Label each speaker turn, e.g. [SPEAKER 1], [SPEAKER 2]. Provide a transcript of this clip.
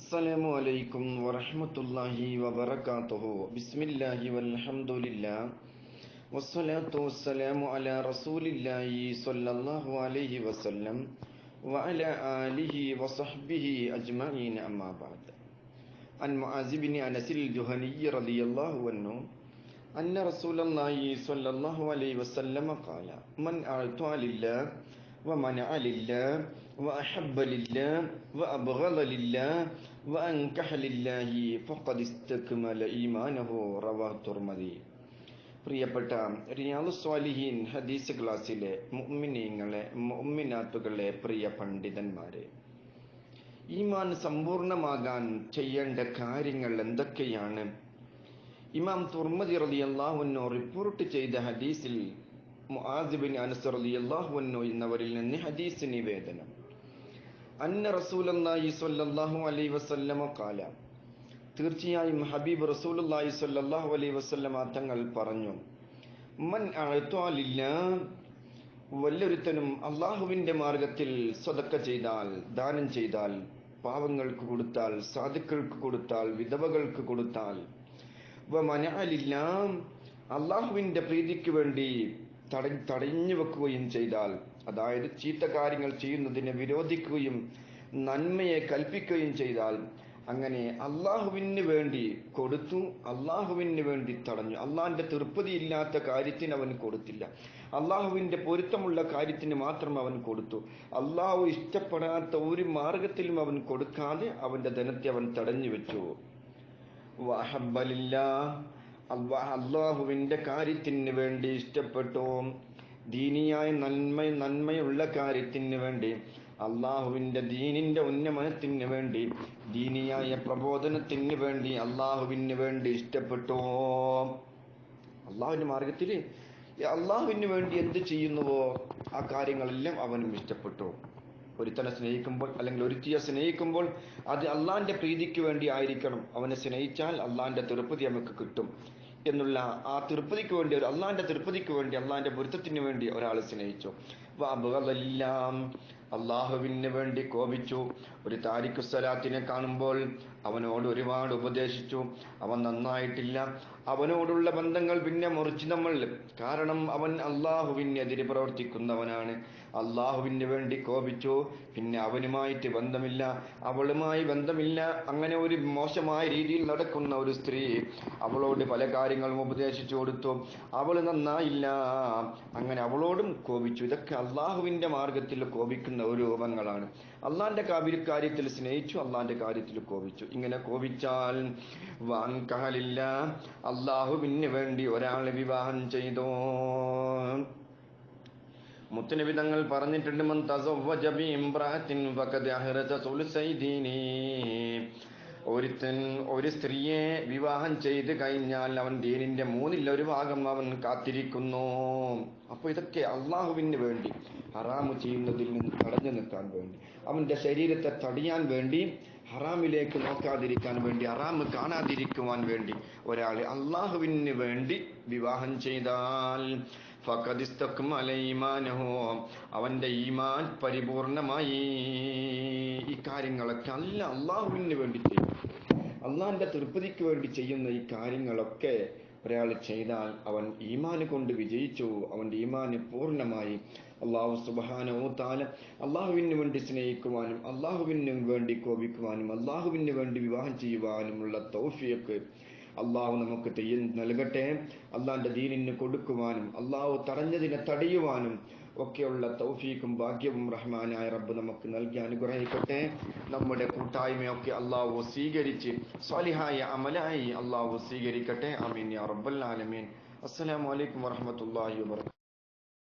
[SPEAKER 1] അസ്സലാമു അലൈക്കും വറഹ്മത്തുള്ളാഹി വബറകാതുഹു. ബിസ്മില്ലാഹി വൽഹംദുലില്ലാ വസ്സലാത്തു വസ്സലാമു അലാ റസൂലില്ലാഹി സ്വല്ലല്ലാഹു അലൈഹി വസല്ലം വഅലാ ആലിഹി വസഹ്ബിഹി അജ്മഈൻ. അമ്മാ ബഅദ്. അൻ മുആസ് ബിൻ അനസ് അൽ-ജുഹനി റളിയല്ലാഹു അൻഹു അന്ന റസൂലല്ലാഹി സ്വല്ലല്ലാഹു അലൈഹി വസല്ലം ഖാല മൻ അഅത ലില്ലാഹി ومنع لله وأحب لله وأبغض لله وأنكح لله فقد استكمل إيمانه. رواه الترمذي. പ്രിയപ്പെട്ട റിയാദുസ് സ്വാലിഹീൻ ഹദീസ് ക്ലാസ്സിലെ മുഅ്മിനീങ്ങളെ മുഅ്മിനാത്തുകളെ പ്രിയ പണ്ഡിതന്മാരെ, ഈമാൻ സമ്പൂർണ്ണമാകാൻ ചെയ്യേണ്ട കാര്യങ്ങൾ എന്തൊക്കെയാണ്? ഇമാം തുർമദി റളിയല്ലാഹു അൻഹു റിപ്പോർട്ട് ചെയ്ത ഹദീസിൽ മുആസ് ബിൻ അനസ് റളിയല്ലാഹു അൻഹു എന്നവരിൽ നിന്ന് ഹദീസ് നിവേദനം. അന്ന റസൂലുള്ളാഹി സ്വല്ലല്ലാഹു അലൈഹി വസല്ലം ഖാല, തീർച്ചയായും ഹബീബ് റസൂലുള്ളാഹി സ്വല്ലല്ലാഹു അലൈഹി വസല്ലം തങ്ങൾ പറഞ്ഞു, മൻ അഅത ലില്ലാഹ്, വല്ലൊരുത്തനും അല്ലാഹുവിന്റെ മാർഗത്തിൽ സദഖ ചെയ്താൽ, ദാനം ചെയ്താൽ, പാവങ്ങൾക്ക് കൊടുത്താൽ, സാധുക്കൾക്ക് കൊടുത്താൽ, വിധവകൾക്ക് കൊടുത്താൽ, വമനഅ ലില്ലാഹ്, അല്ലാഹുവിന്റെ പ്രീതിക്ക് വേണ്ടി തടഞ്ഞു വെക്കുകയും ചെയ്താൽ, അതായത് ചീത്ത കാര്യങ്ങൾ ചെയ്യുന്നതിനെ വിരോധിക്കുകയും നന്മയെ കൽപ്പിക്കുകയും ചെയ്താൽ, അങ്ങനെ അള്ളാഹുവിന് വേണ്ടി കൊടുത്തു, അള്ളാഹുവിന് വേണ്ടി തടഞ്ഞു. അള്ളാഹിന്റെ തൃപ്തിയില്ലാത്ത കാര്യത്തിന് അവൻ കൊടുത്തില്ല, അള്ളാഹുവിന്റെ പൊരുത്തമുള്ള കാര്യത്തിന് മാത്രം അവൻ കൊടുത്തു. അള്ളാഹു ഇഷ്ടപ്പെടാത്ത ഒരു മാർഗത്തിലും അവൻ കൊടുക്കാതെ അവന്റെ ധനത്തെ അവൻ തടഞ്ഞു വെച്ചു. അള്ളാഹുവിന്റെ കാര്യത്തിന് വേണ്ടി ഇഷ്ടപ്പെട്ടു, ദീനിയായ നന്മയുള്ള കാര്യത്തിന് വേണ്ടി, അള്ളാഹുവിന്റെ ദീനിന്റെ ഉന്നമനത്തിന് വേണ്ടി, ദീനിയായ പ്രബോധനത്തിന് വേണ്ടി, അള്ളാഹുവിന് വേണ്ടി ഇഷ്ടപ്പെട്ടു. അള്ളാഹുവിന്റെ മാർഗത്തിൽ അള്ളാഹുവിന് വേണ്ടി എന്ത് ചെയ്യുന്നുവോ ആ കാര്യങ്ങളെല്ലാം അവനും ഇഷ്ടപ്പെട്ടു. ഒരുത്തനെ സ്നേഹിക്കുമ്പോൾ അല്ലെങ്കിൽ ഒരുത്തിയെ സ്നേഹിക്കുമ്പോൾ അത് അള്ളാഹിന്റെ പ്രീതിക്ക് വേണ്ടി ആയിരിക്കണം. അവനെ സ്നേഹിച്ചാൽ അള്ളാഹിന്റെ തൃപ്തി നമുക്ക് കിട്ടും എന്നുള്ള ആ തൃപ്തിക്ക് വേണ്ടി, അള്ളാഹിന്റെ തൃപ്തിക്ക് വേണ്ടി, അള്ളാഹിന്റെ പൊരുത്തത്തിന് വേണ്ടി ഒരാൾ സ്നേഹിച്ചു. അള്ളാഹുവിന് വേണ്ടി കോപിച്ചു. ഒരു താരിഖു സ്വലാത്തിനെ കാണുമ്പോൾ അവനോട് ഒരുപാട് ഉപദേശിച്ചു, അവൻ നന്നായിട്ടില്ല, അവനോടുള്ള ബന്ധങ്ങൾ പിന്നെ മുറിച്ച് നമ്മൾ, കാരണം അവൻ അള്ളാഹുവിനെതിരെ പ്രവർത്തിക്കുന്നവനാണ്. അള്ളാഹുവിന് വേണ്ടി കോപിച്ചു, പിന്നെ അവനുമായിട്ട് ബന്ധമില്ല, അവളുമായി ബന്ധമില്ല, അങ്ങനെ ഒരു മോശമായ രീതിയിൽ നടക്കുന്ന ഒരു സ്ത്രീ, അവളോട് പല കാര്യങ്ങളും ഉപദേശിച്ചു കൊടുത്തു, അവൾ നന്നായില്ല, അങ്ങനെ അവളോടും കോപിച്ചു. ഇതൊക്കെ അള്ളാഹുവിന്റെ മാർഗത്തിൽ കോപിക്കുന്ന ഒരു രൂപങ്ങളാണ്. അള്ളാഹിന്റെ കാര്യത്തിൽ സ്നേഹിച്ചു, അള്ളാഹിന്റെ കാര്യത്തിൽ കോപിച്ചു. ഇങ്ങനെ കോപിച്ചാൽ വാൻകഹലില്ല, അള്ളാഹുവിന് വേണ്ടി ഒരാൾ വിവാഹം ചെയ്തു. മുത്തനബി തങ്ങൾ പറഞ്ഞിട്ടുണ്ട്, മൻ തസവ്വജ ബി ഇംറഅത്തിൻ ഫഖദ് അഹ്റജ സുൽസൈ ദീനി, ഒരു സ്ത്രീയെ വിവാഹം ചെയ്ത് കഴിഞ്ഞാൽ അവൻ ദീനിന്റെ 1/3 ഭാഗം അവൻ കാത്തിരിക്കുന്നു. അപ്പൊ ഇതൊക്കെ അള്ളാഹുവിന് വേണ്ടി, ഹറാമ് ചെയ്യുന്നതിൽ നിന്ന് തടഞ്ഞു നിൽക്കാൻ വേണ്ടി, അവന്റെ ശരീരത്തെ തടയാൻ വേണ്ടി, ഹറാമിലേക്ക് നോക്കാതിരിക്കാൻ വേണ്ടി, ഹറാമ് കാണാതിരിക്കുവാൻ വേണ്ടി ഒരാൾ അള്ളാഹുവിന് വേണ്ടി വിവാഹം ചെയ്താൽ ഫഖദ് ഇസ്തക്മല ഈമാനഹു, അവന്റെ ഈമാൻ പരിപൂർണമായി. ഈ കാര്യങ്ങളൊക്കെ അള്ളാഹുവിന് വേണ്ടി ചെയ്യും, അള്ളാഹിന്റെ തൃപ്തിക്ക് വേണ്ടി ചെയ്യുന്ന ഈ കാര്യങ്ങളൊക്കെ ഒരാൾ ചെയ്താൽ അവൻ ഈമാൻ കൊണ്ട് വിജയിച്ചു, അവന്റെ ഈമാൻ പൂർണ്ണമായി. അള്ളാഹു സുബ്ഹാനഹു വ തആല അള്ളാഹുവിന് വേണ്ടി സ്നേഹിക്കുവാനും, അള്ളാഹുവിന് വേണ്ടി കോപിക്കുവാനും, അള്ളാഹുവിന് വേണ്ടി വിവാഹം ചെയ്യുവാനുമുള്ള തൗഫീഖ് അള്ളാഹു നമുക്ക് നൽകട്ടെ. അള്ളാഹിന്റെ ദീനിന് കൊടുക്കുവാനും, അള്ളാഹു തടഞ്ഞതിനെ തടയുവാനും ഒക്കെയുള്ള തൗഫീഖും ഭാഗ്യവും റഹ്മാനായ റബ്ബ് നമുക്ക് നൽകി അനുഗ്രഹിക്കട്ടെ. നമ്മുടെ കൂട്ടായ്മയൊക്കെ അള്ളാഹു സ്വീകരിച്ച് സ്വാലിഹായ അമലായി അള്ളാഹു സ്വീകരിക്കട്ടെ. ആമീൻ യാ റബ്ബൽ ആലമീൻ. അസ്സലാമു അലൈക്കും വറഹ്മത്തുള്ളാഹി വബറകാതുഹു.